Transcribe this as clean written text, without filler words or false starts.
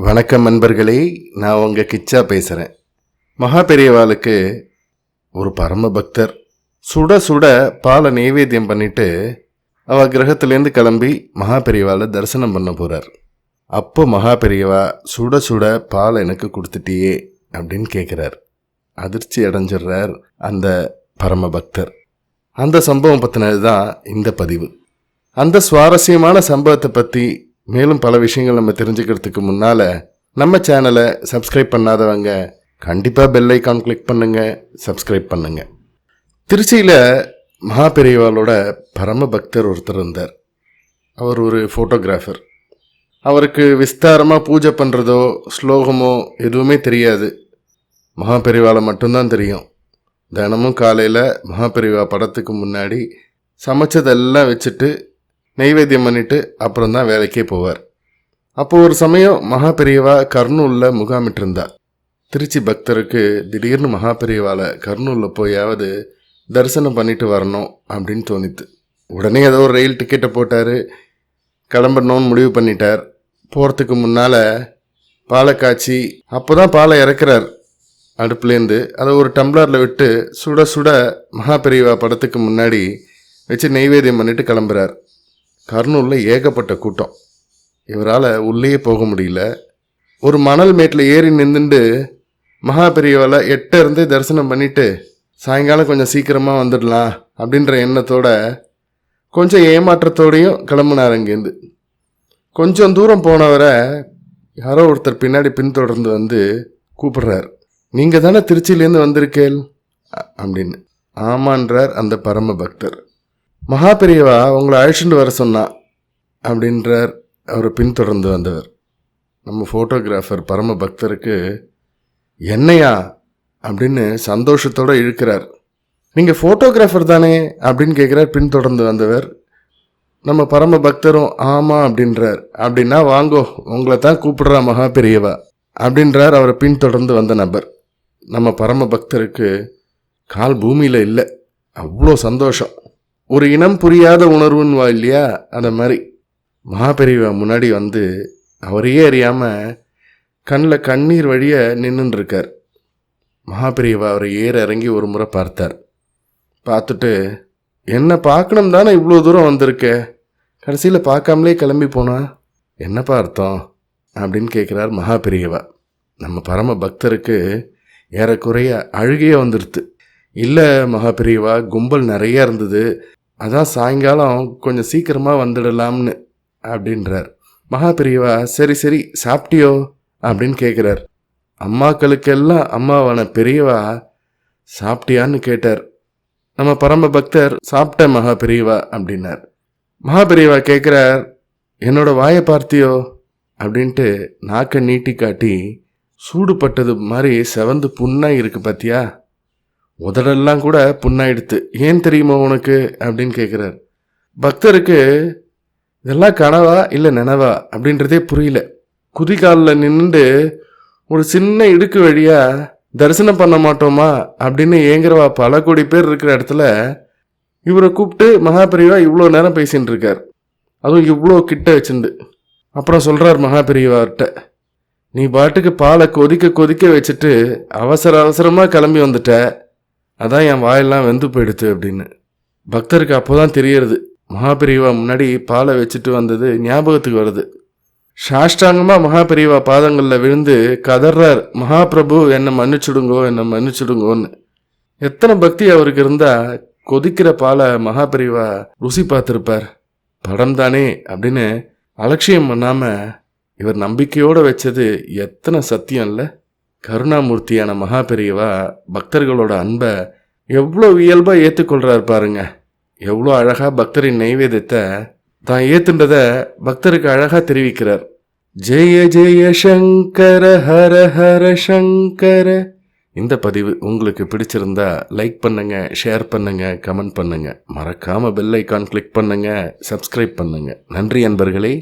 வணக்கம் நண்பர்களே, நான் உங்கள் கிச்சா பேசுகிறேன். மகா பெரியவாளுக்கு ஒரு பரம பக்தர் சுட சுட பாலை நைவேத்தியம் பண்ணிட்டு அவள் கிரகத்துலேருந்து கிளம்பி மகா பெரியவாளை தரிசனம் பண்ண போகிறார். அப்போ மகா பெரியவா சுட சுட பாலை எனக்கு கொடுத்துட்டியே அப்படின்னு கேட்குறார். அதிர்ச்சி அடைஞ்சிடுறார் அந்த பரம பக்தர். அந்த சம்பவம் பற்றினது தான் இந்த பதிவு. அந்த சுவாரஸ்யமான சம்பவத்தை பற்றி மேலும் பல விஷயங்கள் நம்ம தெரிஞ்சுக்கிறதுக்கு முன்னால் நம்ம சேனலை சப்ஸ்கிரைப் பண்ணாதவங்க கண்டிப்பாக பெல் ஐக்கான் கிளிக் பண்ணுங்கள், சப்ஸ்கிரைப் பண்ணுங்கள். திருச்சியில் மகா பெரியவாளோட பரம பக்தர் ஒருத்தர் இருந்தார். அவர் ஒரு ஃபோட்டோகிராஃபர். அவருக்கு விஸ்தாரமாக பூஜை பண்ணுறதோ ஸ்லோகமோ எதுவுமே தெரியாது. மகா பெரியவாளை மட்டும்தான் தெரியும். தினமும் காலையில் மகா பெரியவா படத்துக்கு முன்னாடி சமைச்சதெல்லாம் வச்சுட்டு நைவேத்தியம் பண்ணிவிட்டு அப்புறம் தான் வேலைக்கே போவார். அப்போது ஒரு சமயம் மகா பெரியவா கர்னூலில் முகாமிட்டிருந்தா. திருச்சி பக்தருக்கு திடீர்னு மகா பெரியவாளை கர்னூலில் போயாவது தரிசனம் பண்ணிட்டு வரணும் அப்படின்னு தோணித்து. உடனே ஏதோ ஒரு ரயில் டிக்கெட்டை போட்டார், கிளம்பணும்னு முடிவு பண்ணிட்டார். போகிறதுக்கு முன்னால் பாலை காய்ச்சி அப்போ தான் பாலை இறக்குறார் அடுப்புலேருந்து. அதை ஒரு டம்ளரில் விட்டு சுட சுட மகா பெரியவா படத்துக்கு முன்னாடி வச்சு நைவேத்தியம் பண்ணிட்டு கிளம்புறார். கர்னூலில் ஏகப்பட்ட கூட்டம். இவரால் உள்ளே போக முடியல. ஒரு மணல் மேட்டில் ஏறி நின்றுண்டு மகா பெரியவாளை இருந்து தரிசனம் பண்ணிவிட்டு சாயங்காலம் கொஞ்சம் சீக்கிரமாக வந்துடலாம் அப்படின்ற எண்ணத்தோட கொஞ்சம் ஏமாற்றத்தோடையும் கிளம்புனார். அங்கேருந்து கொஞ்சம் தூரம் போனவரை யாரோ ஒருத்தர் பின்னாடி பின்தொடர்ந்து வந்து கூப்பிடுறார். நீங்கள் தானே திருச்சியிலேருந்து வந்திருக்கேள் அப்படின்னு. ஆமான்றார் அந்த பரம பக்தர். மகா பெரியவா உங்களை அழைச்சிட்டு வர சொன்னா அப்படின்றார் அவரை பின்தொடர்ந்து வந்தவர். நம்ம ஃபோட்டோகிராஃபர் பரம பக்தருக்கு என்னையா அப்படின்னு சந்தோஷத்தோடு இழுக்கிறார். நீங்கள் ஃபோட்டோகிராஃபர் தானே அப்படின்னு கேட்குறார் பின்தொடர்ந்து வந்தவர். நம்ம பரம பக்தரும் ஆமாம் அப்படின்றார். அப்படின்னா வாங்கோ, உங்களை தான் கூப்பிடுறா மகா பெரியவா அப்படின்றார் அவரை பின்தொடர்ந்து வந்த நபர். நம்ம பரம பக்தருக்கு கால் பூமியில் இல்லை, அவ்வளோ சந்தோஷம். ஒரு இனம் புரியாத உணர்வுன்னு இல்லையா, அந்த மாதிரி மகா பெரியவா முன்னாடி வந்து அவரையே அறியாமல் கண்ணில் கண்ணீர் வழிய நின்றுருக்கார். மகா பெரியவா அவரை ஏற இறங்கி ஒரு முறை பார்த்தார். பார்த்துட்டு என்னை பார்க்கணும் தானே இவ்வளோ தூரம் வந்திருக்க, கடைசியில் பார்க்காமலே கிளம்பி போனா என்னப்பா அர்த்தம் அப்படின்னு கேட்குறார் மகா பெரியவா. நம்ம பரம பக்தருக்கு ஏறக்குறைய அழுகையே வந்துடுது. இல்லை மகா பெரியவா, கும்பல் நிறையா இருந்தது, அதான் சாயங்காலம் கொஞ்சம் சீக்கிரமாக வந்துடலாம்னு அப்படின்றார். மகா பெரியவா சரி சரி சாப்பிட்டியோ அப்படின்னு கேட்குறார். அம்மாக்களுக்கெல்லாம் அம்மாவான பெரியவா சாப்பிட்டியான்னு கேட்டார். நம்ம பரம பக்தர் சாப்பிட்டேன் மகா பெரியவா அப்படின்னார். மகா பெரியவா கேட்குறார், என்னோட வாயை பார்த்தியோ அப்படின்ட்டு நாக்கை நீட்டி காட்டி சூடுபட்டது மாதிரி செவந்து புண்ணாக இருக்குது பார்த்தியா, உதடெல்லாம் கூட புண்ணாயிடுத்து, ஏன் தெரியுமா உனக்கு அப்படின்னு கேட்குறார். பக்தருக்கு இதெல்லாம் கனவா இல்லை நினவா அப்படின்றதே புரியல. குதிகாலில் நின்று ஒரு சின்ன இடுக்கு வழியாக தரிசனம் பண்ண மாட்டோமா அப்படின்னு ஏங்குறவா பல கோடி பேர் இருக்கிற இடத்துல இவரை கூப்பிட்டு மகா பெரியவா இவ்வளோ நேரம் பேசின்னு இருக்கார், அதுவும் இவ்வளோ கிட்ட வச்சுண்டு. அப்புறம் சொல்கிறார் மகா பெரியவார்கிட்ட, நீ பாட்டுக்கு பாலை கொதிக்க கொதிக்க வச்சுட்டு அவசரமாக கிளம்பி வந்துட்ட, அதான் என் வாயெல்லாம் வெந்து போயிடுது அப்படின்னு. பக்தருக்கு அப்போ தான் தெரியறது, மகா பெரியவா முன்னாடி பாலை வச்சுட்டு வந்தது ஞாபகத்துக்கு வருது. சாஷ்டாங்கமாக மகா பெரியவா பாதங்களில் விழுந்து கதறார், மகாபிரபு என்னை மன்னிச்சுடுங்கோ, என்னை மன்னிச்சுடுங்கோன்னு. எத்தனை பக்தி அவருக்கு இருந்தால் கொதிக்கிற பாலை மகா பெரியவா ருசி பார்த்துருப்பார். படம் தானே அப்படின்னு அலட்சியம் பண்ணாமல் இவர் நம்பிக்கையோடு வச்சது எத்தனை சத்தியம் இல்லை. கருணாமூர்த்தியான மகா பெரியவா பக்தர்களோட அன்பை எவ்வளோ இயல்பாக ஏற்றுக்கொள்கிறார் பாருங்க. எவ்வளோ அழகாக பக்தரின் நைவேத்தியத்தை தான் ஏற்றுன்றதை பக்தருக்கு அழகாக தெரிவிக்கிறார். ஜெய ஜெய சங்கர ஹர ஹர சங்கர. இந்த பதிவு உங்களுக்கு பிடிச்சிருந்தா லைக் பண்ணுங்க, ஷேர் பண்ணுங்க, கமெண்ட் பண்ணுங்க, மறக்காம பெல் ஐக்கான் கிளிக் பண்ணுங்க, சப்ஸ்கிரைப் பண்ணுங்க. நன்றி அன்பர்களே.